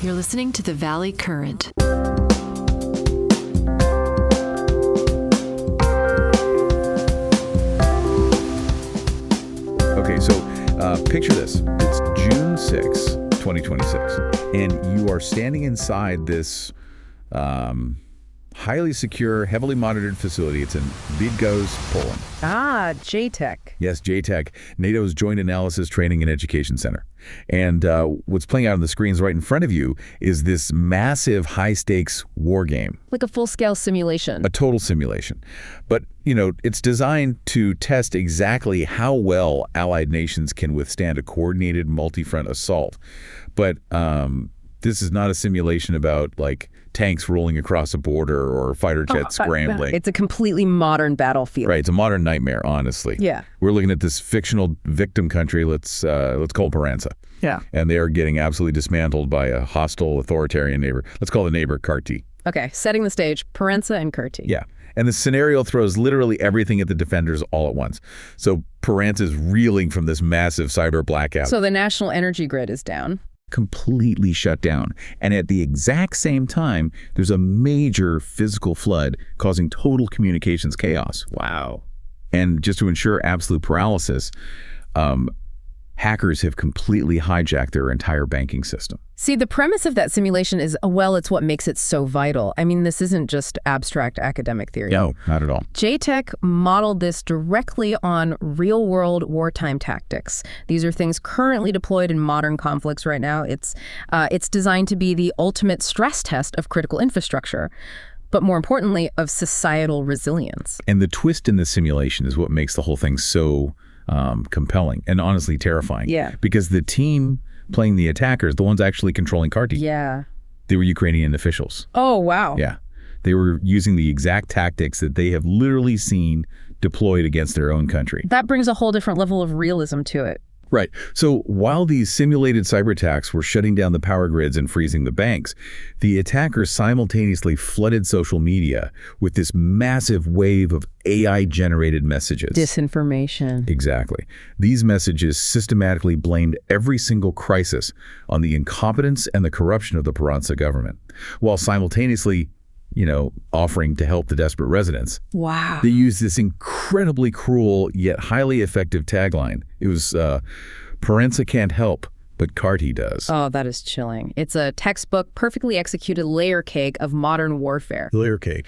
You're listening to the Valley Current. Okay, so picture this. It's June 6, 2026, and you are standing inside this highly secure, heavily monitored facility. It's in Bydgoszcz, Poland. Ah, JTech. Yes, JTech, NATO's Joint Analysis, Training, and Education Center. And what's playing out on the screens right in front of you is this massive high-stakes war game. Like a full-scale simulation. A total simulation. But, you know, it's designed to test exactly how well allied nations can withstand a coordinated multi-front assault. But this is not a simulation about, like, tanks rolling across a border or fighter jets scrambling. It's a completely modern battlefield. Right, it's a modern nightmare, honestly. Yeah. We're looking at this fictional victim country, let's call it Paranza. Yeah. And they are getting absolutely dismantled by a hostile authoritarian neighbor. Let's call the neighbor Karti. Okay, setting the stage, Paranza and Kurti. Yeah. And the scenario throws literally everything at the defenders all at once. So Paranza is reeling from this massive cyber blackout. So the national energy grid is down. Completely shut down. And at the exact same time, there's a major physical flood causing total communications chaos. Wow. And just to ensure absolute paralysis, hackers have completely hijacked their entire banking system. See, the premise of that simulation is, well, it's what makes it so vital. I mean, this isn't just abstract academic theory. No, not at all. JTech modeled this directly on real-world wartime tactics. These are things currently deployed in modern conflicts right now. It's designed to be the ultimate stress test of critical infrastructure, but more importantly, of societal resilience. And the twist in the simulation is what makes the whole thing so compelling and honestly terrifying. Yeah. Because the team playing the attackers, the ones actually controlling Karti, yeah, they were Ukrainian officials. Oh, wow. Yeah. They were using the exact tactics that they have literally seen deployed against their own country. That brings a whole different level of realism to it. Right. So while these simulated cyber attacks were shutting down the power grids and freezing the banks, the attackers simultaneously flooded social media with this massive wave of AI-generated messages. Disinformation. Exactly. These messages systematically blamed every single crisis on the incompetence and the corruption of the Paranza government, while simultaneously, you know, offering to help the desperate residents. Wow. They used this incredibly cruel yet highly effective tagline. It was, Paranza can't help, but Karti does. Oh, that is chilling. It's a textbook, perfectly executed layer cake of modern warfare. Layer cake.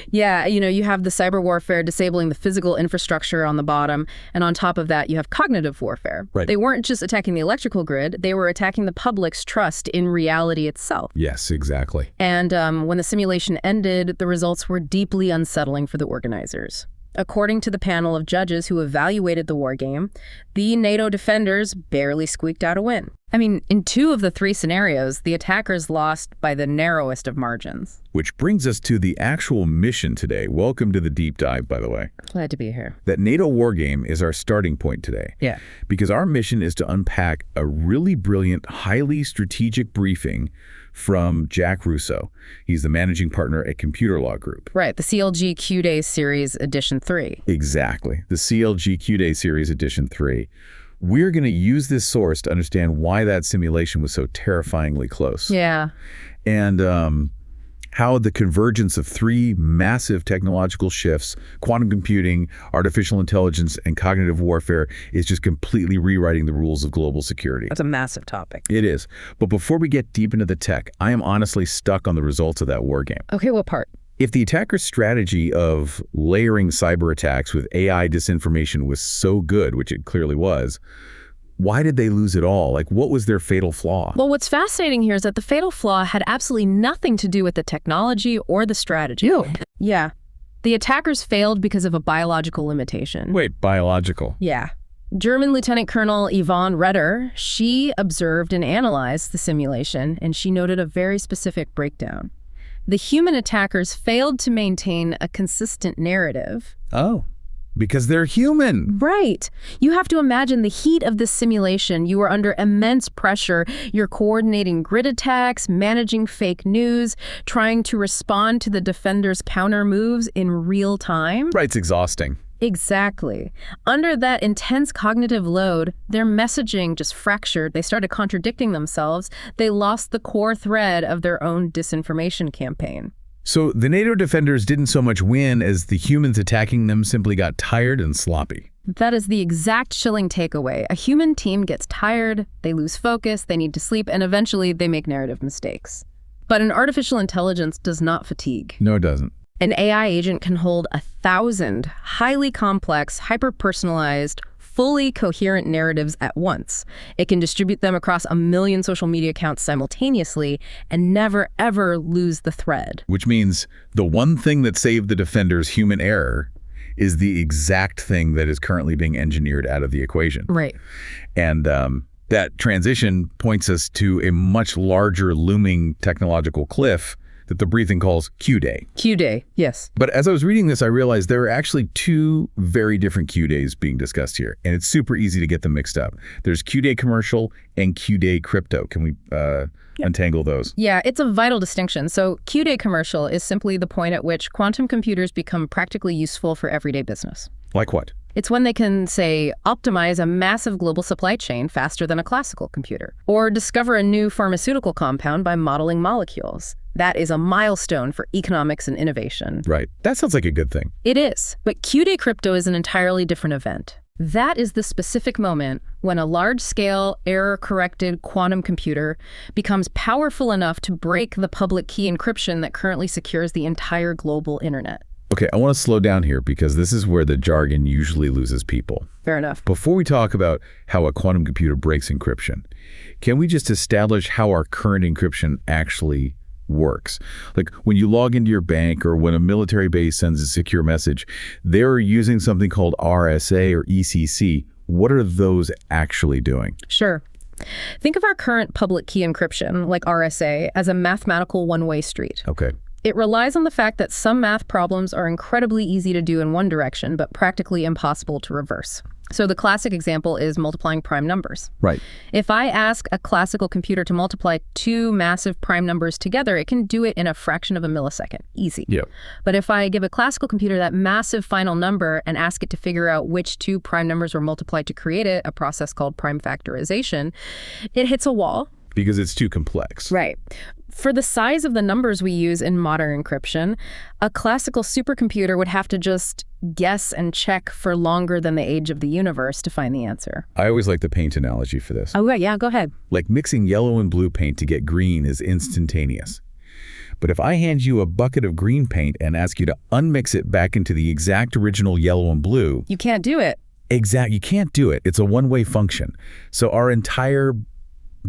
Yeah, you know, you have the cyber warfare disabling the physical infrastructure on the bottom, and on top of that, you have cognitive warfare. Right. They weren't just attacking the electrical grid, they were attacking the public's trust in reality itself. Yes, exactly. And when the simulation ended, the results were deeply unsettling for the organizers. According to the panel of judges who evaluated the war game, the NATO defenders barely squeaked out a win. I mean, in 2 of the 3 scenarios, the attackers lost by the narrowest of margins. Which brings us to the actual mission today. Welcome to the deep dive, by the way. Glad to be here. That NATO war game is our starting point today. Yeah. Because our mission is to unpack a really brilliant, highly strategic briefing from Jack Russo. He's the managing partner at Computer Law Group. Right, the CLG Q-Day Series Edition 3. Exactly, the CLG Q-Day Series Edition 3. We're going to use this source to understand why that simulation was so terrifyingly close. Yeah. And how the convergence of 3 massive technological shifts, quantum computing, artificial intelligence, and cognitive warfare, is just completely rewriting the rules of global security. That's a massive topic. It is. But before we get deep into the tech, I am honestly stuck on the results of that war game. Okay, what part? If the attacker's strategy of layering cyber attacks with AI disinformation was so good, which it clearly was, why did they lose it all? Like, what was their fatal flaw? Well, what's fascinating here is that the fatal flaw had absolutely nothing to do with the technology or the strategy. Ew. Yeah. The attackers failed because of a biological limitation. Wait, biological? Yeah. German Lieutenant Colonel Yvonne Redder, she observed and analyzed the simulation, and she noted a very specific breakdown. The human attackers failed to maintain a consistent narrative. Oh. Because they're human. Right. You have to imagine the heat of this simulation. You are under immense pressure. You're coordinating grid attacks, managing fake news, trying to respond to the defenders' counter moves in real time. Right, it's exhausting. Exactly. Under that intense cognitive load, their messaging just fractured. They started contradicting themselves. They lost the core thread of their own disinformation campaign. So the NATO defenders didn't so much win as the humans attacking them simply got tired and sloppy. That is the exact chilling takeaway. A human team gets tired, they lose focus, they need to sleep, and eventually they make narrative mistakes. But an artificial intelligence does not fatigue. No, it doesn't. An AI agent can hold 1,000 highly complex, hyper-personalized, fully coherent narratives at once. It can distribute them across 1 million social media accounts simultaneously and never, ever lose the thread. Which means the one thing that saved the defenders, human error, is the exact thing that is currently being engineered out of the equation. Right. And that transition points us to a much larger looming technological cliff that the briefing calls Q-Day. Q-Day, yes. But as I was reading this, I realized there are actually 2 very different Q-Days being discussed here, and it's super easy to get them mixed up. There's Q-Day commercial and Q-Day crypto. Can we untangle those? Yeah, it's a vital distinction. So Q-Day commercial is simply the point at which quantum computers become practically useful for everyday business. Like what? It's when they can, say, optimize a massive global supply chain faster than a classical computer, or discover a new pharmaceutical compound by modeling molecules. That is a milestone for economics and innovation. Right. That sounds like a good thing. It is, but Q-Day crypto is an entirely different event. That is the specific moment when a large-scale, error-corrected quantum computer becomes powerful enough to break the public key encryption that currently secures the entire global internet. Okay, I want to slow down here because this is where the jargon usually loses people. Fair enough. Before we talk about how a quantum computer breaks encryption, can we just establish how our current encryption actually works? Like when you log into your bank or when a military base sends a secure message, they're using something called RSA or ECC. What are those actually doing? Sure. Think of our current public key encryption, like RSA, as a mathematical one-way street. Okay. It relies on the fact that some math problems are incredibly easy to do in one direction, but practically impossible to reverse. So the classic example is multiplying prime numbers. Right. If I ask a classical computer to multiply 2 massive prime numbers together, it can do it in a fraction of a millisecond. Easy. Yeah. But if I give a classical computer that massive final number and ask it to figure out which 2 prime numbers were multiplied to create it, a process called prime factorization, it hits a wall. Because it's too complex. Right. For the size of the numbers we use in modern encryption, a classical supercomputer would have to just guess and check for longer than the age of the universe to find the answer. I always like the paint analogy for this. Oh, yeah, go ahead. Like mixing yellow and blue paint to get green is instantaneous. But if I hand you a bucket of green paint and ask you to unmix it back into the exact original yellow and blue... You can't do it. You can't do it. It's a one-way function. So our entire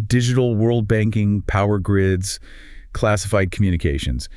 digital world banking, power grids, classified communications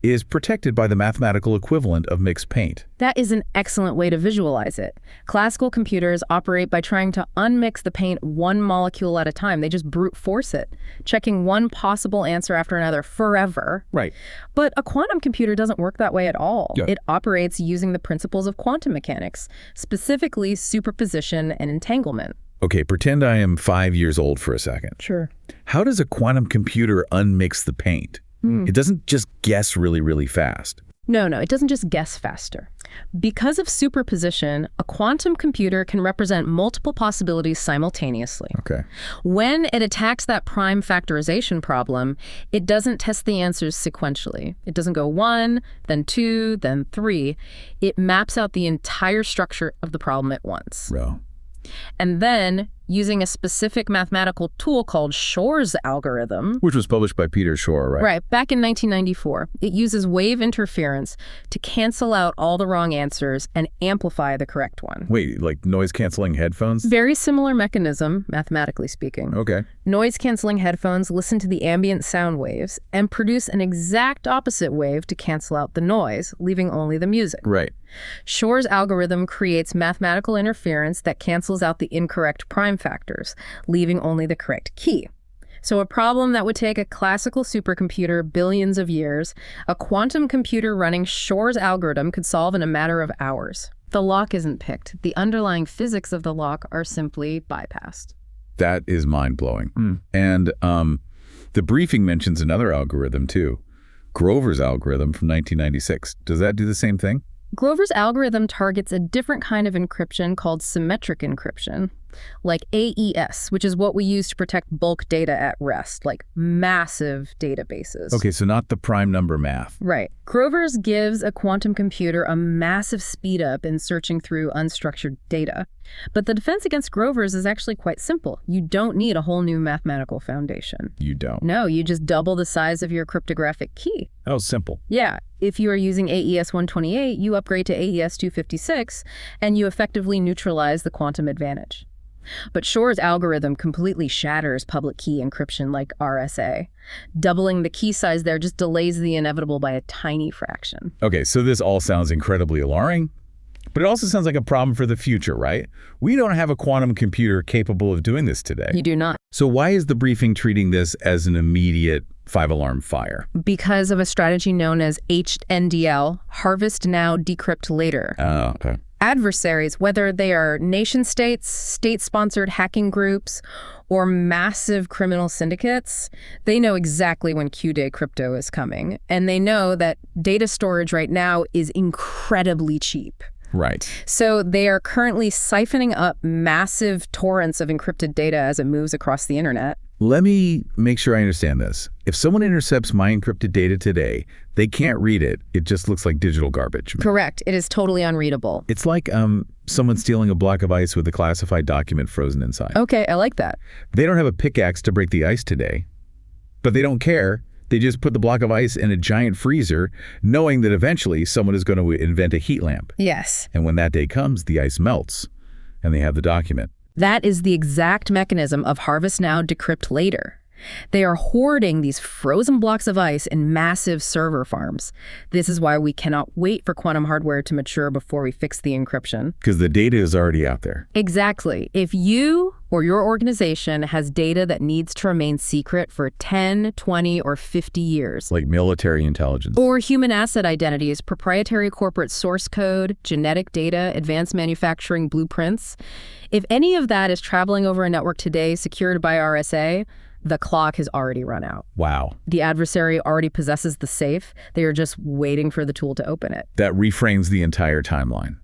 is protected by the mathematical equivalent of mixed paint. That is an excellent way to visualize it. Classical computers operate by trying to unmix the paint one molecule at a time. They just brute force it, checking one possible answer after another forever. Right. But a quantum computer doesn't work that way at all. Yeah. It operates using the principles of quantum mechanics, specifically superposition and entanglement. Okay, pretend I am 5 years old for a second. Sure. How does a quantum computer unmix the paint? It doesn't just guess really, really fast. No, it doesn't just guess faster. Because of superposition, a quantum computer can represent multiple possibilities simultaneously. Okay. When it attacks that prime factorization problem, it doesn't test the answers sequentially. It doesn't go 1, then 2, then 3. It maps out the entire structure of the problem at once. Bro. And then, using a specific mathematical tool called Shor's algorithm... Which was published by Peter Shor, right? Right, back in 1994. It uses wave interference to cancel out all the wrong answers and amplify the correct one. Wait, like noise-canceling headphones? Very similar mechanism, mathematically speaking. Okay. Noise-canceling headphones listen to the ambient sound waves and produce an exact opposite wave to cancel out the noise, leaving only the music. Right. Shor's algorithm creates mathematical interference that cancels out the incorrect prime factors, leaving only the correct key. So a problem that would take a classical supercomputer billions of years, a quantum computer running Shor's algorithm could solve in a matter of hours. The lock isn't picked. The underlying physics of the lock are simply bypassed. That is mind-blowing. And the briefing mentions another algorithm, too. Grover's algorithm from 1996. Does that do the same thing? Grover's algorithm targets a different kind of encryption called symmetric encryption, like AES, which is what we use to protect bulk data at rest, like massive databases. Okay, so not the prime number math. Right. Grover's gives a quantum computer a massive speed up in searching through unstructured data. But the defense against Grover's is actually quite simple. You don't need a whole new mathematical foundation. You don't? No, you just double the size of your cryptographic key. Oh, simple. Yeah. If you are using AES 128, you upgrade to AES 256, and you effectively neutralize the quantum advantage. But Shor's algorithm completely shatters public key encryption like RSA. Doubling the key size there just delays the inevitable by a tiny fraction. Okay, so this all sounds incredibly alarming, but it also sounds like a problem for the future, right? We don't have a quantum computer capable of doing this today. You do not. So why is the briefing treating this as an immediate five-alarm fire? Because of a strategy known as HNDL, harvest now, decrypt later. Oh, okay. Adversaries, whether they are nation-states, state-sponsored hacking groups, or massive criminal syndicates, they know exactly when Q-Day crypto is coming. And they know that data storage right now is incredibly cheap. Right. So they are currently siphoning up massive torrents of encrypted data as it moves across the internet. Let me make sure I understand this. If someone intercepts my encrypted data today, they can't read it. It just looks like digital garbage. Correct. It is totally unreadable. It's like someone stealing a block of ice with a classified document frozen inside. Okay, I like that. They don't have a pickaxe to break the ice today, but they don't care. They just put the block of ice in a giant freezer, knowing that eventually someone is going to invent a heat lamp. Yes. And when that day comes, the ice melts, and they have the document. That is the exact mechanism of harvest now, decrypt later. They are hoarding these frozen blocks of ice in massive server farms. This is why we cannot wait for quantum hardware to mature before we fix the encryption. Because the data is already out there. Exactly. If you or your organization has data that needs to remain secret for 10, 20, or 50 years. Like military intelligence. Or human asset identities, proprietary corporate source code, genetic data, advanced manufacturing blueprints. If any of that is traveling over a network today secured by RSA, the clock has already run out. Wow. The adversary already possesses the safe. They are just waiting for the tool to open it. That reframes the entire timeline.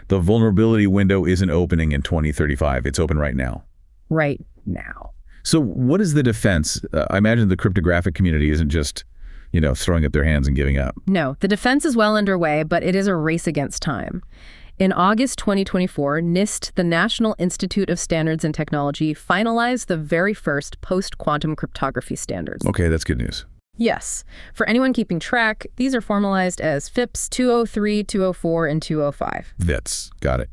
The vulnerability window isn't opening in 2035. It's open right now. Right now. So what is the defense? I imagine the cryptographic community isn't just, throwing up their hands and giving up. No, the defense is well underway, but it is a race against time. In August 2024, NIST, the National Institute of Standards and Technology, finalized the very first post-quantum cryptography standards. Okay, that's good news. Yes. For anyone keeping track, these are formalized as FIPS 203, 204, and 205. VIPs. Got it.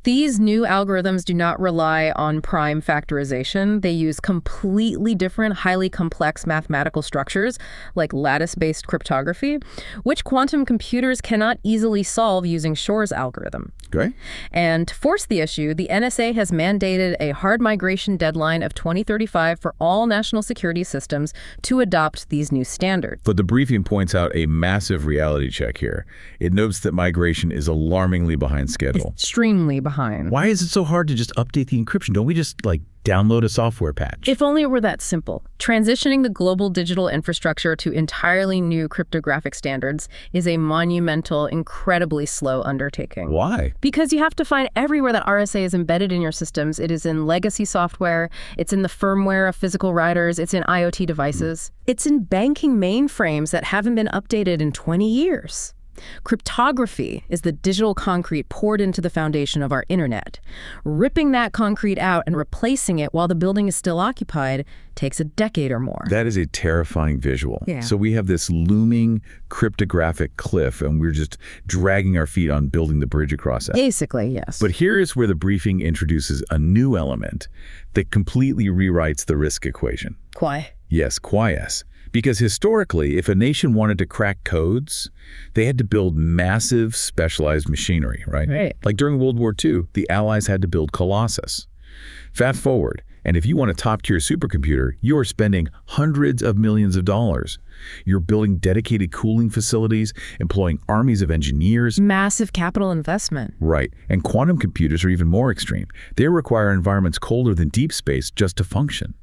These new algorithms do not rely on prime factorization. They use completely different, highly complex mathematical structures, like lattice-based cryptography, which quantum computers cannot easily solve using Shor's algorithm. Great. And to force the issue, the NSA has mandated a hard migration deadline of 2035 for all national security systems to adopt these new standards. But the briefing points out a massive reality check here. It notes that migration is alarmingly behind schedule. Extremely behind. Why is it so hard to just update the encryption? Don't we just, download a software patch? If only it were that simple. Transitioning the global digital infrastructure to entirely new cryptographic standards is a monumental, incredibly slow undertaking. Why? Because you have to find everywhere that RSA is embedded in your systems. It is in legacy software, it's in the firmware of physical writers, it's in IoT devices. It's in banking mainframes that haven't been updated in 20 years. Cryptography is the digital concrete poured into the foundation of our internet. Ripping that concrete out and replacing it while the building is still occupied takes a decade or more. That is a terrifying visual. Yeah. So we have this looming cryptographic cliff, and we're just dragging our feet on building the bridge across it. Basically, yes. But here is where the briefing introduces a new element that completely rewrites the risk equation. Why? Yes, QIS. Because historically, if a nation wanted to crack codes, they had to build massive specialized machinery, right? Right. Like during World War II, the Allies had to build Colossus. Fast forward, and if you want a top-tier supercomputer, you are spending hundreds of millions of dollars. You're building dedicated cooling facilities, employing armies of engineers. Massive capital investment. Right. And quantum computers are even more extreme. They require environments colder than deep space just to function.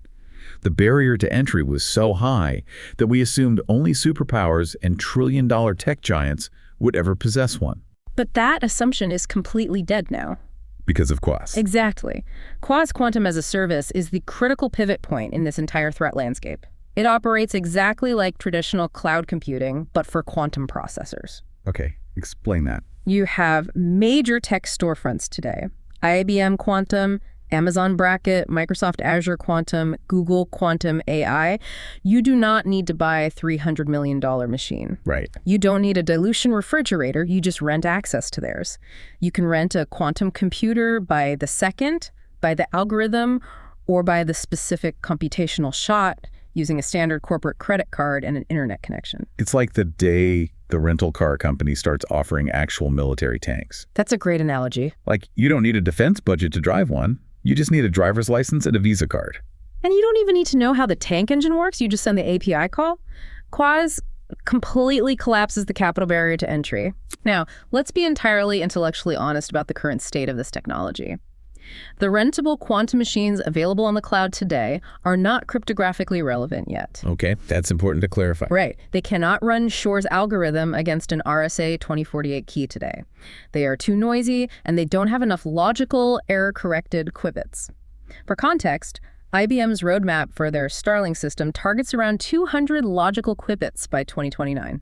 The barrier to entry was so high that we assumed only superpowers and trillion-dollar tech giants would ever possess one. But that assumption is completely dead now. Because of Quas. Exactly. Quantum as a service is the critical pivot point in this entire threat landscape. It operates exactly like traditional cloud computing, but for quantum processors. Okay, explain that. You have major tech storefronts today. IBM Quantum, Amazon Bracket, Microsoft Azure Quantum, Google Quantum AI. You do not need to buy a $300 million machine. Right. You don't need a dilution refrigerator. You just rent access to theirs. You can rent a quantum computer by the second, by the algorithm, or by the specific computational shot using a standard corporate credit card and an internet connection. It's like the day the rental car company starts offering actual military tanks. That's a great analogy. Like, you don't need a defense budget to drive one. You just need a driver's license and a Visa card. And you don't even need to know how the tank engine works. You just send the API call. Quas completely collapses the capital barrier to entry. Now, let's be entirely intellectually honest about the current state of this technology. The rentable quantum machines available on the cloud today are not cryptographically relevant yet. Okay, that's important to clarify. Right. They cannot run Shor's algorithm against an RSA 2048 key today. They are too noisy, and they don't have enough logical, error-corrected qubits. For context, IBM's roadmap for their Starling system targets around 200 logical qubits by 2029.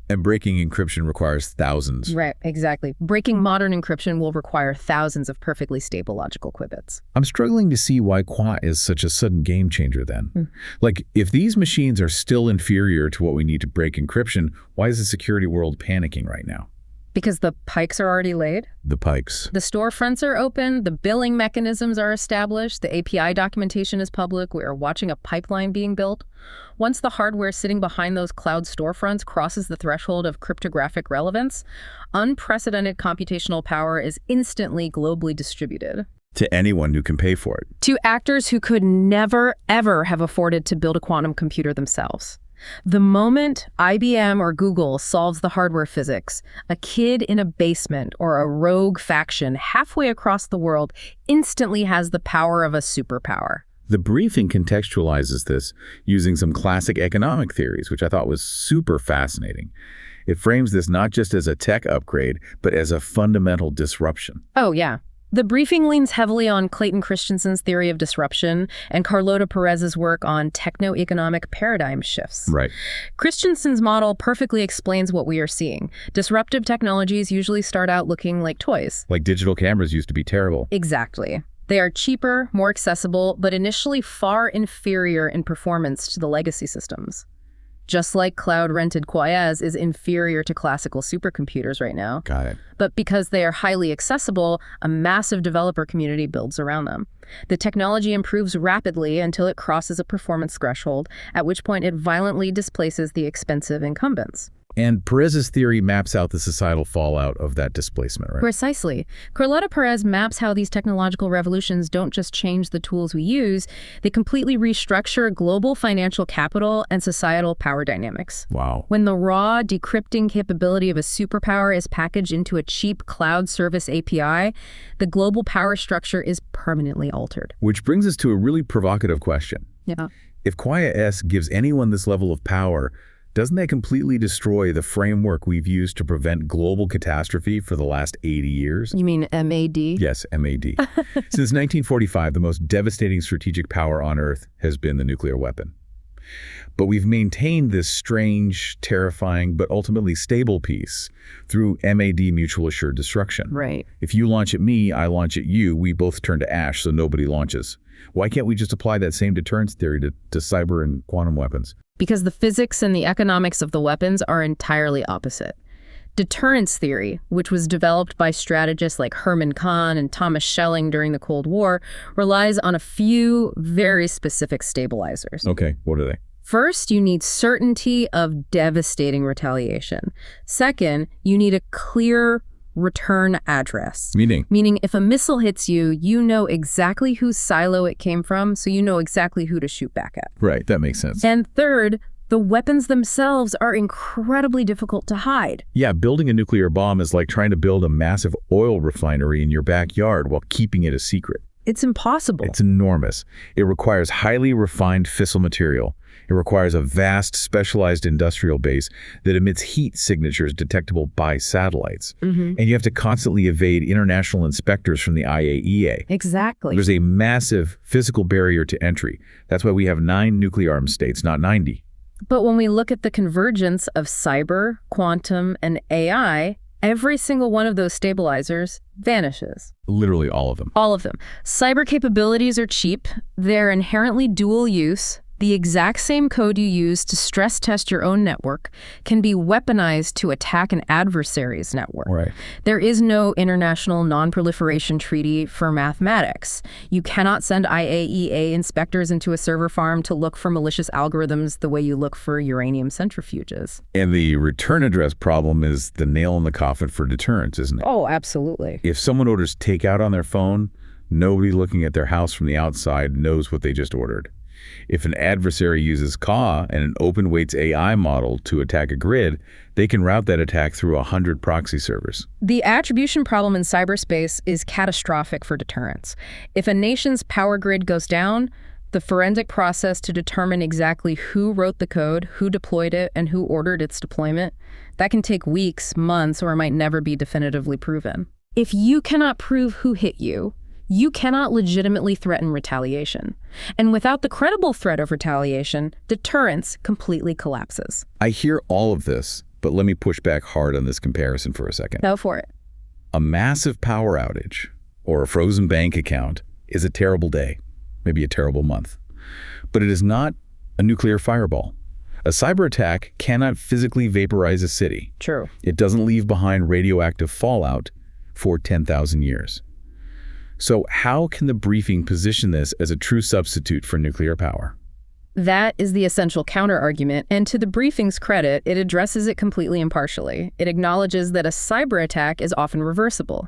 And breaking encryption requires thousands. Right, exactly. Breaking modern encryption will require thousands of perfectly stable logical qubits. I'm struggling to see why Quas is such a sudden game changer then. Like, if these machines are still inferior to what we need to break encryption, why is the security world panicking right now? Because the pikes are already laid. The pikes. The storefronts are open, the billing mechanisms are established, the API documentation is public, we are watching a pipeline being built. Once the hardware sitting behind those cloud storefronts crosses the threshold of cryptographic relevance, unprecedented computational power is instantly globally distributed. To anyone who can pay for it. To actors who could never, ever have afforded to build a quantum computer themselves. The moment IBM or Google solves the hardware physics, a kid in a basement or a rogue faction halfway across the world instantly has the power of a superpower. The briefing contextualizes this using some classic economic theories, which I thought was super fascinating. It frames this not just as a tech upgrade, but as a fundamental disruption. Oh, yeah. The briefing leans heavily on Clayton Christensen's theory of disruption and Carlota Perez's work on techno-economic paradigm shifts. Right. Christensen's model perfectly explains what we are seeing. Disruptive technologies usually start out looking like toys. Like digital cameras used to be terrible. Exactly. They are cheaper, more accessible, but initially far inferior in performance to the legacy systems. Just like cloud-rented Quas is inferior to classical supercomputers right now. Got it. But because they are highly accessible, a massive developer community builds around them. The technology improves rapidly until it crosses a performance threshold, at which point it violently displaces the expensive incumbents. And Perez's theory maps out the societal fallout of that displacement, right? Precisely. Carlota Perez maps how these technological revolutions don't just change the tools we use, they completely restructure global financial capital and societal power dynamics. Wow. When the raw decrypting capability of a superpower is packaged into a cheap cloud service API, the global power structure is permanently altered. Which brings us to a really provocative question. Yeah. If Quas gives anyone this level of power, doesn't that completely destroy the framework we've used to prevent global catastrophe for the last 80 years? You mean MAD? Yes, MAD. Since 1945, the most devastating strategic power on Earth has been the nuclear weapon. But we've maintained this strange, terrifying, but ultimately stable peace through MAD, mutual assured destruction. Right. If you launch at me, I launch at you, we both turn to ash, so nobody launches. Why can't we just apply that same deterrence theory to cyber and quantum weapons? Because the physics and the economics of the weapons are entirely opposite. Deterrence theory, which was developed by strategists like Herman Kahn and Thomas Schelling during the Cold War, relies on a few very specific stabilizers. Okay, what are they? First, you need certainty of devastating retaliation. Second, you need a clear return address. Meaning if a missile hits you, you know exactly whose silo it came from, so you know exactly who to shoot back at. Right, that makes sense. And third, the weapons themselves are incredibly difficult to hide. Yeah, building a nuclear bomb is like trying to build a massive oil refinery in your backyard while keeping it a secret. It's impossible. It's enormous. It requires highly refined fissile material. It requires a vast, specialized industrial base that emits heat signatures detectable by satellites. And you have to constantly evade international inspectors from the IAEA. Exactly. There's a massive physical barrier to entry. That's why we have 9 nuclear-armed states, not 90. But when we look at the convergence of cyber, quantum, and AI, every single one of those stabilizers vanishes. Literally all of them. All of them. Cyber capabilities are cheap. They're inherently dual use. The exact same code you use to stress test your own network can be weaponized to attack an adversary's network. Right. There is no international non-proliferation treaty for mathematics. You cannot send IAEA inspectors into a server farm to look for malicious algorithms the way you look for uranium centrifuges. And the return address problem is the nail in the coffin for deterrence, isn't it? Oh, absolutely. If someone orders takeout on their phone, nobody looking at their house from the outside knows what they just ordered. If an adversary uses CAW and an open weights AI model to attack a grid, they can route that attack through 100 proxy servers. The attribution problem in cyberspace is catastrophic for deterrence. If a nation's power grid goes down, the forensic process to determine exactly who wrote the code, who deployed it, and who ordered its deployment, that can take weeks, months, or it might never be definitively proven. If you cannot prove who hit you, you cannot legitimately threaten retaliation. And without the credible threat of retaliation, deterrence completely collapses. I hear all of this, but let me push back hard on this comparison for a second. Go for it. A massive power outage or a frozen bank account is a terrible day, maybe a terrible month. But it is not a nuclear fireball. A cyber attack cannot physically vaporize a city. True. It doesn't leave behind radioactive fallout for 10,000 years. So how can the briefing position this as a true substitute for nuclear power? That is the essential counter-argument, and to the briefing's credit, it addresses it completely impartially. It acknowledges that a cyber attack is often reversible.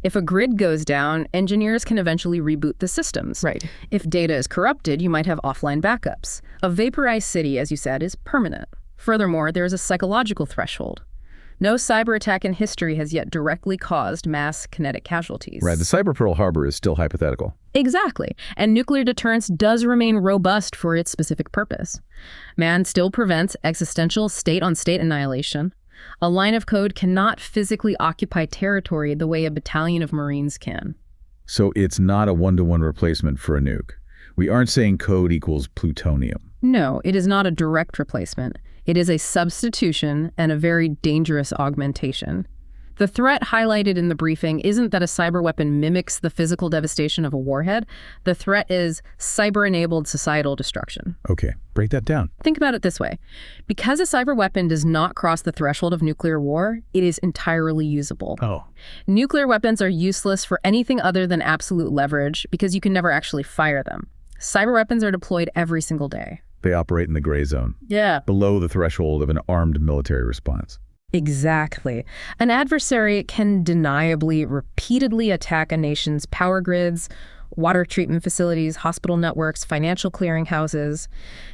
If a grid goes down, engineers can eventually reboot the systems. Right. If data is corrupted, you might have offline backups. A vaporized city, as you said, is permanent. Furthermore, there is a psychological threshold. No cyber attack in history has yet directly caused mass kinetic casualties. Right, the cyber Pearl Harbor is still hypothetical. Exactly. And nuclear deterrence does remain robust for its specific purpose. Man still prevents existential state-on-state annihilation. A line of code cannot physically occupy territory the way a battalion of Marines can. So it's not a one-to-one replacement for a nuke. We aren't saying code equals plutonium. No, it is not a direct replacement. It is a substitution and a very dangerous augmentation. The threat highlighted in the briefing isn't that a cyber weapon mimics the physical devastation of a warhead. The threat is cyber-enabled societal destruction. Okay, break that down. Think about it this way. Because a cyber weapon does not cross the threshold of nuclear war, it is entirely usable. Oh. Nuclear weapons are useless for anything other than absolute leverage because you can never actually fire them. Cyber weapons are deployed every single day. They operate in the gray zone. Yeah. Below the threshold of an armed military response. Exactly. An adversary can deniably, repeatedly attack a nation's power grids, water treatment facilities, hospital networks, financial clearinghouses.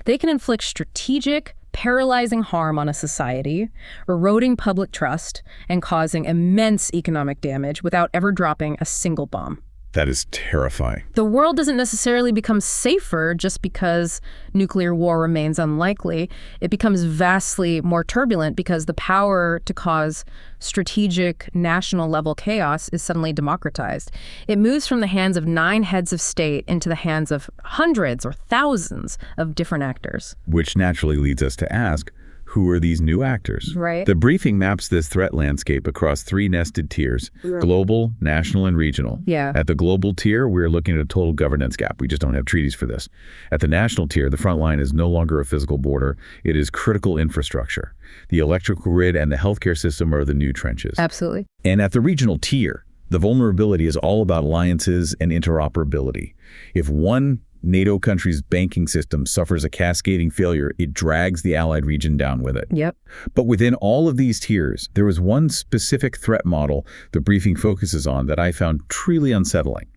They can inflict strategic, paralyzing harm on a society, eroding public trust, and causing immense economic damage without ever dropping a single bomb. That is terrifying. The world doesn't necessarily become safer just because nuclear war remains unlikely. It becomes vastly more turbulent because the power to cause strategic national level chaos is suddenly democratized. It moves from the hands of 9 heads of state into the hands of hundreds or thousands of different actors. Which naturally leads us to ask, who are these new actors? Right. The briefing maps this threat landscape across 3 nested tiers, global, national, and regional. Yeah. At the global tier, we're looking at a total governance gap. We just don't have treaties for this. At the national tier, the front line is no longer a physical border. It is critical infrastructure. The electrical grid and the healthcare system are the new trenches. Absolutely. And at the regional tier, the vulnerability is all about alliances and interoperability. If one NATO country's banking system suffers a cascading failure, it drags the allied region down with it. Yep. But within all of these tiers, there is one specific threat model the briefing focuses on that I found truly unsettling: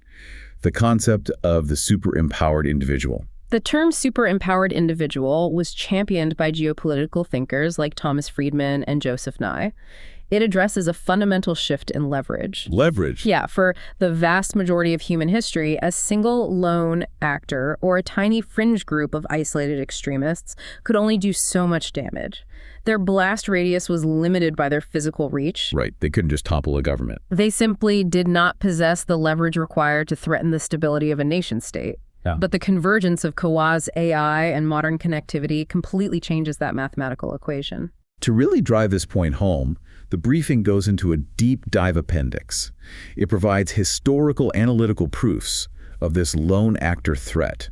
the concept of the superempowered individual. The term superempowered individual was championed by geopolitical thinkers like Thomas Friedman and Joseph Nye. It addresses a fundamental shift in leverage. Leverage? Yeah, for the vast majority of human history, a single lone actor or a tiny fringe group of isolated extremists could only do so much damage. Their blast radius was limited by their physical reach. Right. They couldn't just topple a government. They simply did not possess the leverage required to threaten the stability of a nation-state. Yeah. But the convergence of quasi AI and modern connectivity completely changes that mathematical equation. To really drive this point home, the briefing goes into a deep dive appendix. It provides historical analytical proofs of this lone actor threat,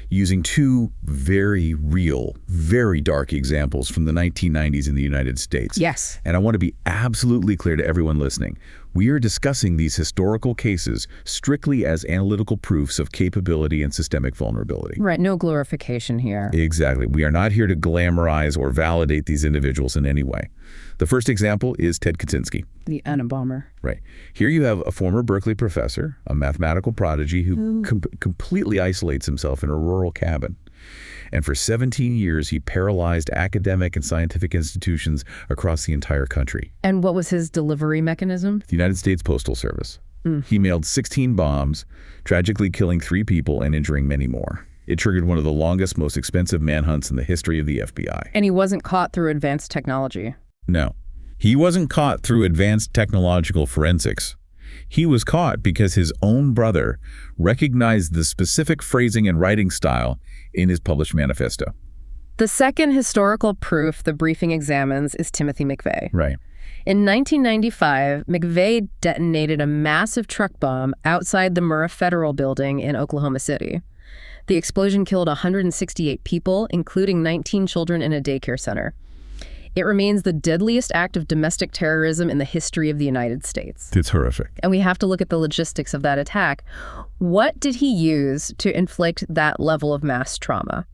using two very real, very dark examples from the 1990s in the United States. Yes. And I want to be absolutely clear to everyone listening. We are discussing these historical cases strictly as analytical proofs of capability and systemic vulnerability. Right, no glorification here. Exactly. We are not here to glamorize or validate these individuals in any way. The first example is Ted Kaczynski. The Unabomber. Right. Here you have a former Berkeley professor, a mathematical prodigy who completely isolates himself in a rural cabin. And for 17 years, he paralyzed academic and scientific institutions across the entire country. And what was his delivery mechanism? The United States Postal Service. He mailed 16 bombs, tragically killing 3 people and injuring many more. It triggered one of the longest, most expensive manhunts in the history of the FBI. And he wasn't caught through advanced technology. No. He wasn't caught through advanced technological forensics. He was caught because his own brother recognized the specific phrasing and writing style in his published manifesto. The second historical proof the briefing examines is Timothy McVeigh. Right. In 1995, McVeigh detonated a massive truck bomb outside the Murrah Federal Building in Oklahoma City. The explosion killed 168 people, including 19 children in a daycare center. It remains the deadliest act of domestic terrorism in the history of the United States. It's horrific. And we have to look at the logistics of that attack. What did he use to inflict that level of mass trauma?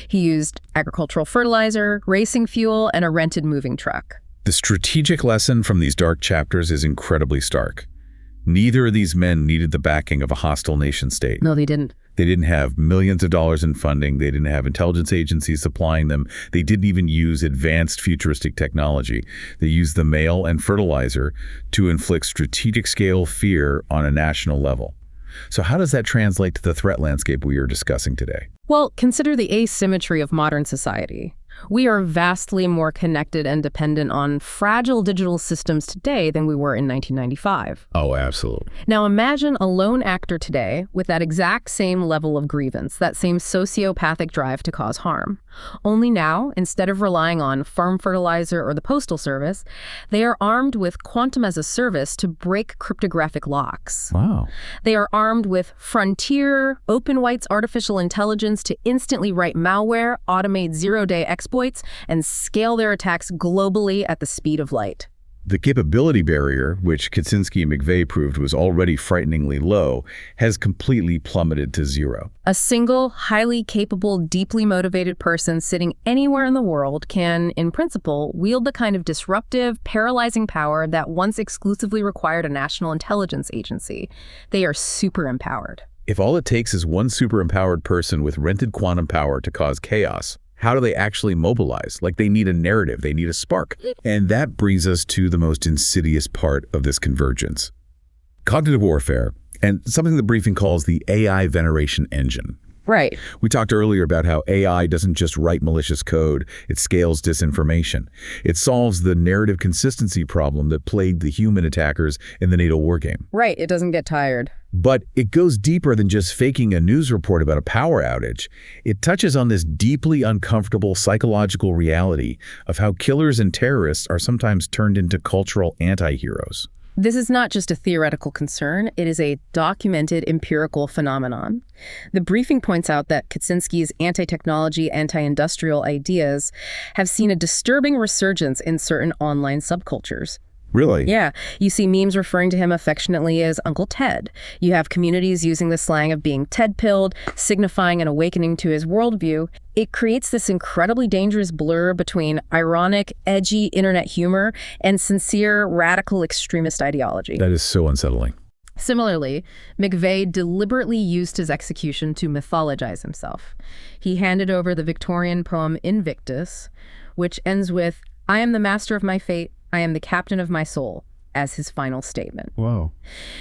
He used agricultural fertilizer, racing fuel, and a rented moving truck. The strategic lesson from these dark chapters is incredibly stark. Neither of these men needed the backing of a hostile nation state. No, they didn't. They didn't have millions of dollars in funding. They didn't have intelligence agencies supplying them. They didn't even use advanced futuristic technology. They used the mail and fertilizer to inflict strategic scale fear on a national level. So how does that translate to the threat landscape we are discussing today? Well, consider the asymmetry of modern society. We are vastly more connected and dependent on fragile digital systems today than we were in 1995. Oh, absolutely. Now imagine a lone actor today with that exact same level of grievance, that same sociopathic drive to cause harm. Only now, instead of relying on farm fertilizer or the Postal Service, they are armed with quantum as a service to break cryptographic locks. Wow. They are armed with frontier, open white's artificial intelligence to instantly write malware, automate zero-day exploits, and scale their attacks globally at the speed of light. The capability barrier, which Kaczynski and McVeigh proved was already frighteningly low, has completely plummeted to zero. A single, highly capable, deeply motivated person sitting anywhere in the world can, in principle, wield the kind of disruptive, paralyzing power that once exclusively required a national intelligence agency. They are superempowered. If all it takes is one superempowered person with rented quantum power to cause chaos, how do they actually mobilize? Like, they need a narrative, they need a spark. And that brings us to the most insidious part of this convergence. Cognitive warfare, and something the briefing calls the AI veneration engine. Right. We talked earlier about how AI doesn't just write malicious code, it scales disinformation. It solves the narrative consistency problem that plagued the human attackers in the NATO wargame. Right, it doesn't get tired. But it goes deeper than just faking a news report about a power outage. It touches on this deeply uncomfortable psychological reality of how killers and terrorists are sometimes turned into cultural anti-heroes. This is not just a theoretical concern, it is a documented empirical phenomenon. The briefing points out that Kaczynski's anti-technology, anti-industrial ideas have seen a disturbing resurgence in certain online subcultures. Really? Yeah. You see memes referring to him affectionately as Uncle Ted. You have communities using the slang of being Ted-pilled, signifying an awakening to his worldview. It creates this incredibly dangerous blur between ironic, edgy internet humor and sincere, radical extremist ideology. That is so unsettling. Similarly, McVeigh deliberately used his execution to mythologize himself. He handed over the Victorian poem Invictus, which ends with, "I am the master of my fate. I am the captain of my soul, as his final statement. Whoa.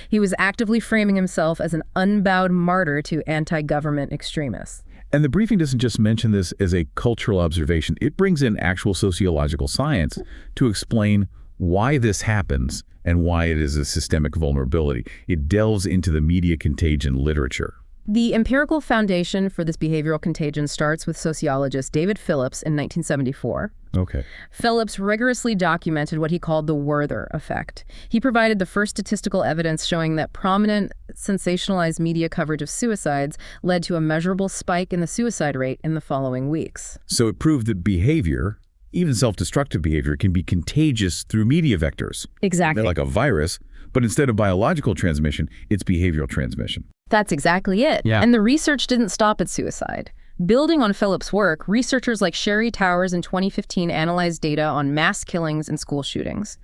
He was actively framing himself as an unbowed martyr to anti-government extremists. And the briefing doesn't just mention this as a cultural observation. It brings in actual sociological science to explain why this happens and why it is a systemic vulnerability. It delves into the media contagion literature. The empirical foundation for this behavioral contagion starts with sociologist David Phillips in 1974. Okay. Phillips rigorously documented what he called the Werther effect. He provided the first statistical evidence showing that prominent, sensationalized media coverage of suicides led to a measurable spike in the suicide rate in the following weeks. So it proved that behavior, even self-destructive behavior, can be contagious through media vectors. Exactly. They're like a virus, but instead of biological transmission, it's behavioral transmission. That's exactly it. Yeah. And the research didn't stop at suicide. Building on Phillips' work, researchers like Sherry Towers in 2015 analyzed data on mass killings and school shootings.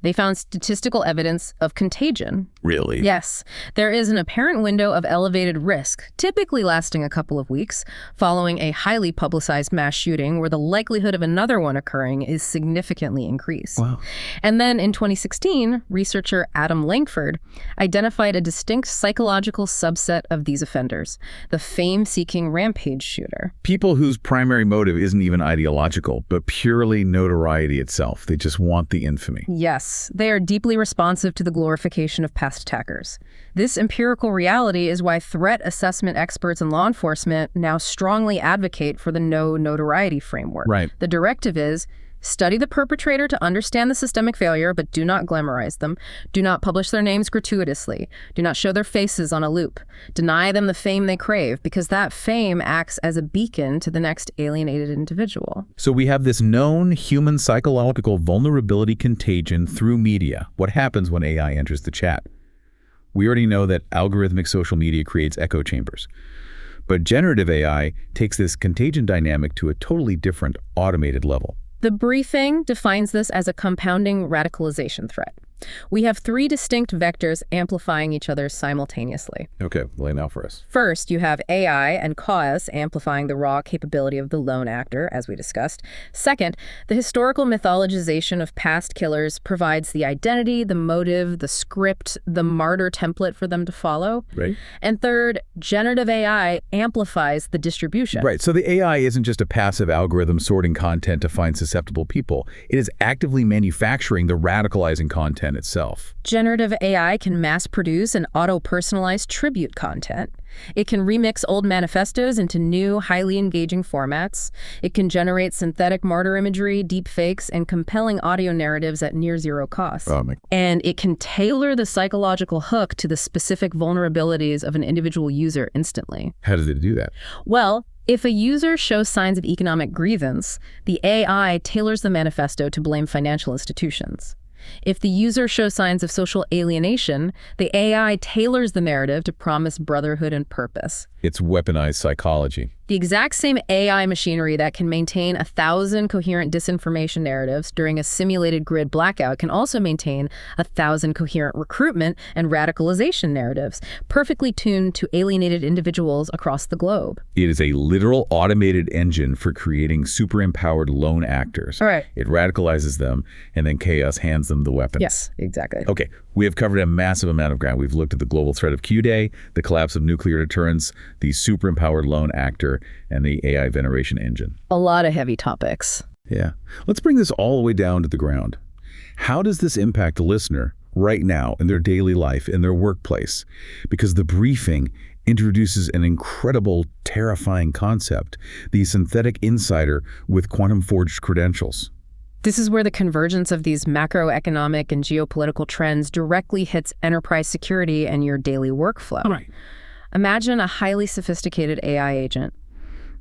They found statistical evidence of contagion. Really? Yes. There is an apparent window of elevated risk, typically lasting a couple of weeks, following a highly publicized mass shooting where the likelihood of another one occurring is significantly increased. Wow. And then in 2016, researcher Adam Langford identified a distinct psychological subset of these offenders, the fame-seeking rampage shooter. People whose primary motive isn't even ideological, but purely notoriety itself. They just want the infamy. Yes, they are deeply responsive to the glorification of past attackers. This empirical reality is why threat assessment experts and law enforcement now strongly advocate for the no notoriety framework. Right. The directive is, study the perpetrator to understand the systemic failure, but do not glamorize them. Do not publish their names gratuitously. Do not show their faces on a loop. Deny them the fame they crave, because that fame acts as a beacon to the next alienated individual. So we have this known human psychological vulnerability contagion through media. What happens when AI enters the chat? We already know that algorithmic social media creates echo chambers. But generative AI takes this contagion dynamic to a totally different, automated level. The briefing defines this as a compounding radicalization threat. We have three distinct vectors amplifying each other simultaneously. Okay, lay it out for us. First, you have AI and cause amplifying the raw capability of the lone actor, as we discussed. Second, the historical mythologization of past killers provides the identity, the motive, the script, the martyr template for them to follow. Right. And third, generative AI amplifies the distribution. Right, so the AI isn't just a passive algorithm sorting content to find susceptible people. It is actively manufacturing the radicalizing content itself. Generative AI can mass produce and auto-personalize tribute content. It can remix old manifestos into new, highly engaging formats. It can generate synthetic martyr imagery, deepfakes, and compelling audio narratives at near zero cost. And it can tailor the psychological hook to the specific vulnerabilities of an individual user instantly. How does it do that? Well, if a user shows signs of economic grievance, the AI tailors the manifesto to blame financial institutions. If the user shows signs of social alienation, the AI tailors the narrative to promise brotherhood and purpose. It's weaponized psychology. The exact same AI machinery that can maintain 1,000 coherent disinformation narratives during a simulated grid blackout can also maintain 1,000 coherent recruitment and radicalization narratives, perfectly tuned to alienated individuals across the globe. It is a literal automated engine for creating super-empowered lone actors. All right. It radicalizes them, and then chaos hands them the weapons. Yes, exactly. Okay, we have covered a massive amount of ground. We've looked at the global threat of Q-Day, the collapse of nuclear deterrence, the super-empowered lone actor, and the AI veneration engine. A lot of heavy topics. Yeah. Let's bring this all the way down to the ground. How does this impact the listener right now in their daily life, in their workplace? Because the briefing introduces an incredible, terrifying concept, the synthetic insider with quantum-forged credentials. This is where the convergence of these macroeconomic and geopolitical trends directly hits enterprise security and your daily workflow. Right. Imagine a highly sophisticated AI agent.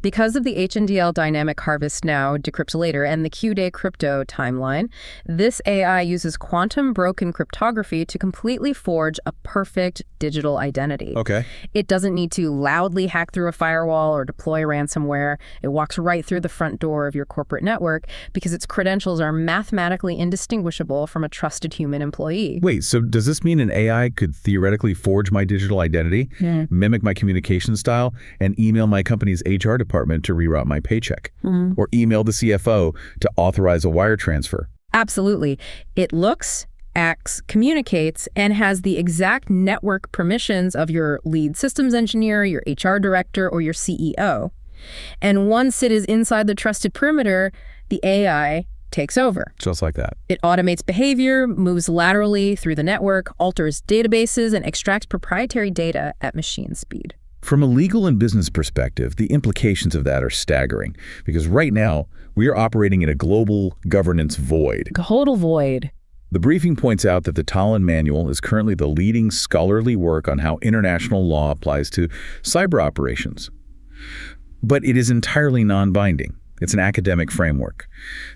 Because of the HNDL dynamic harvest now, decrypt later, and the Q-Day crypto timeline, this AI uses quantum broken cryptography to completely forge a perfect digital identity. Okay. It doesn't need to loudly hack through a firewall or deploy ransomware. It walks right through the front door of your corporate network because its credentials are mathematically indistinguishable from a trusted human employee. Wait, so does this mean an AI could theoretically forge my digital identity, mimic my communication style, and email my company's HR department to reroute my paycheck, or email the CFO to authorize a wire transfer? Absolutely. It looks, acts, communicates, and has the exact network permissions of your lead systems engineer, your HR director, or your CEO. And once it is inside the trusted perimeter, the AI takes over. Just like that. It automates behavior, moves laterally through the network, alters databases, and extracts proprietary data at machine speed. From a legal and business perspective, the implications of that are staggering, because right now, we are operating in a global governance void. Total void. The briefing points out that the Tallinn Manual is currently the leading scholarly work on how international law applies to cyber operations. But it is entirely non-binding. It's an academic framework.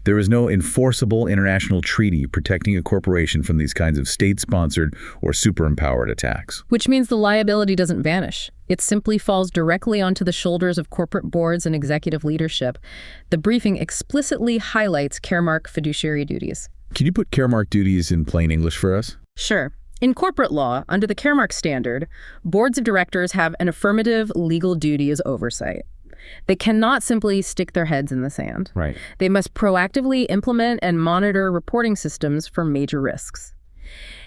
There is no enforceable international treaty protecting a corporation from these kinds of state-sponsored or superempowered attacks. Which means the liability doesn't vanish. It simply falls directly onto the shoulders of corporate boards and executive leadership. The briefing explicitly highlights Caremark fiduciary duties. Can you put Caremark duties in plain English for us? Sure. In corporate law, under the Caremark standard, boards of directors have an affirmative legal duty as oversight. They cannot simply stick their heads in the sand. Right. They must proactively implement and monitor reporting systems for major risks.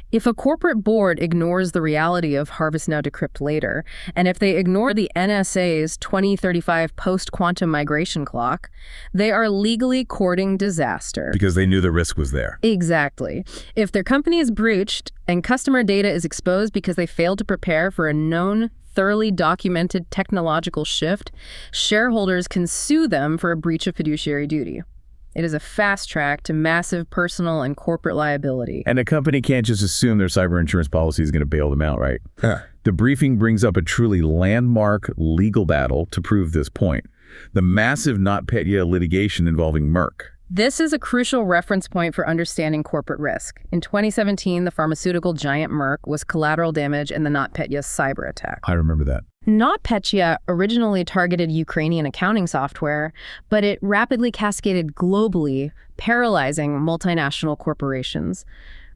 If a corporate board ignores the reality of harvest now, decrypt later, and if they ignore the NSA's 2035 post-quantum migration clock, they are legally courting disaster. Because they knew the risk was there. Exactly. If their company is breached and customer data is exposed because they failed to prepare for a known, thoroughly documented technological shift, shareholders can sue them for a breach of fiduciary duty. It is a fast track to massive personal and corporate liability. And a company can't just assume their cyber insurance policy is going to bail them out, right? The briefing brings up a truly landmark legal battle to prove this point. The massive NotPetya litigation involving Merck. This is a crucial reference point for understanding corporate risk. In 2017, the pharmaceutical giant Merck was collateral damage in the NotPetya cyber attack. I remember that. NotPetya originally targeted Ukrainian accounting software, but it rapidly cascaded globally, paralyzing multinational corporations.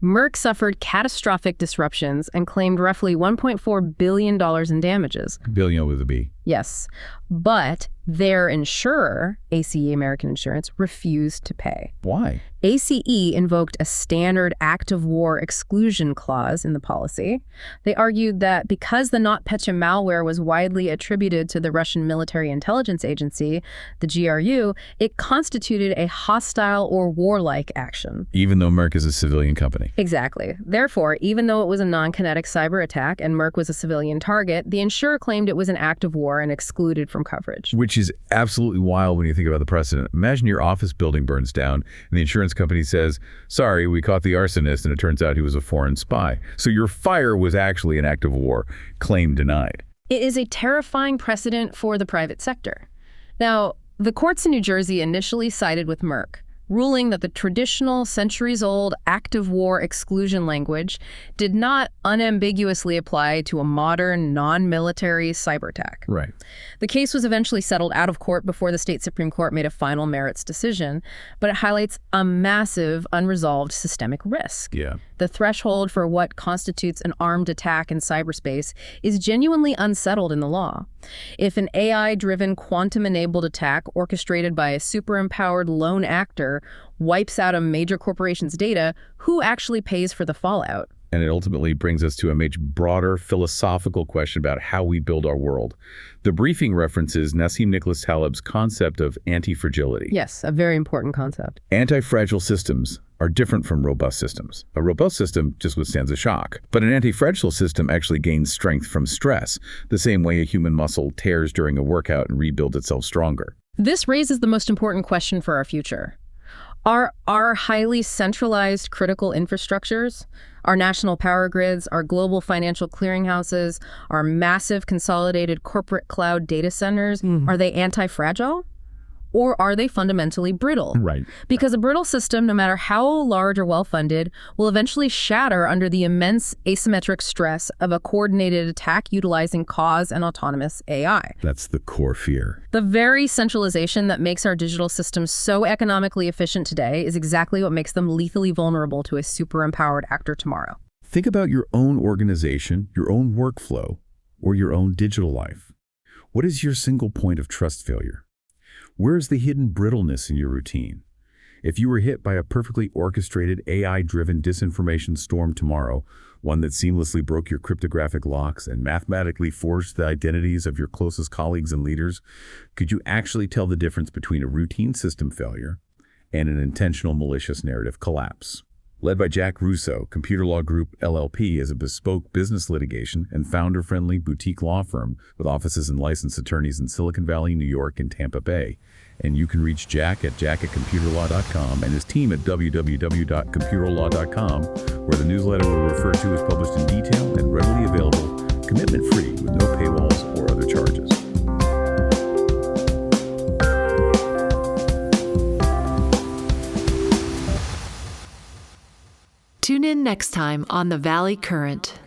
Merck suffered catastrophic disruptions and claimed roughly $1.4 billion in damages. Billion with a B. Yes, but their insurer, ACE American Insurance, refused to pay. Why? ACE invoked a standard act of war exclusion clause in the policy. They argued that because the NotPetya malware was widely attributed to the Russian Military Intelligence Agency, the GRU, it constituted a hostile or warlike action. Even though Merck is a civilian company. Exactly. Therefore, even though it was a non-kinetic cyber attack and Merck was a civilian target, the insurer claimed it was an act of war and excluded from coverage. Which is absolutely wild when you think about the precedent. Imagine your office building burns down and the insurance company says, sorry, we caught the arsonist, and it turns out he was a foreign spy. So your fire was actually an act of war. Claim denied. It is a terrifying precedent for the private sector. Now, the courts in New Jersey initially sided with Merck, ruling that the traditional centuries-old act of war exclusion language did not unambiguously apply to a modern, non-military cyber attack. Right. The case was eventually settled out of court before the state Supreme Court made a final merits decision, but it highlights a massive, unresolved systemic risk. Yeah. The threshold for what constitutes an armed attack in cyberspace is genuinely unsettled in the law. If an AI-driven, quantum-enabled attack orchestrated by a superempowered lone actor wipes out a major corporation's data, who actually pays for the fallout? And it ultimately brings us to a much broader philosophical question about how we build our world. The briefing references Nassim Nicholas Taleb's concept of anti-fragility. Yes, a very important concept. Anti-fragile systems are different from robust systems. A robust system just withstands a shock, but an anti-fragile system actually gains strength from stress, the same way a human muscle tears during a workout and rebuilds itself stronger. This raises the most important question for our future. Are our highly centralized critical infrastructures, our national power grids, our global financial clearinghouses, our massive consolidated corporate cloud data centers, are they anti-fragile? Or are they fundamentally brittle? Right. Because a brittle system, no matter how large or well-funded, will eventually shatter under the immense asymmetric stress of a coordinated attack utilizing cause and autonomous AI. That's the core fear. The very centralization that makes our digital systems so economically efficient today is exactly what makes them lethally vulnerable to a superempowered actor tomorrow. Think about your own organization, your own workflow, or your own digital life. What is your single point of trust failure? Where is the hidden brittleness in your routine? If you were hit by a perfectly orchestrated AI-driven disinformation storm tomorrow, one that seamlessly broke your cryptographic locks and mathematically forged the identities of your closest colleagues and leaders, could you actually tell the difference between a routine system failure and an intentional malicious narrative collapse? Led by Jack Russo, Computer Law Group LLP is a bespoke business litigation and founder-friendly boutique law firm with offices and licensed attorneys in Silicon Valley, New York, and Tampa Bay. And you can reach Jack at jack@computerlaw.com and his team at www.computerlaw.com, where the newsletter we'll refer to is published in detail and readily available, commitment-free, with no paywalls or other charges. Tune in next time on The Valley Current.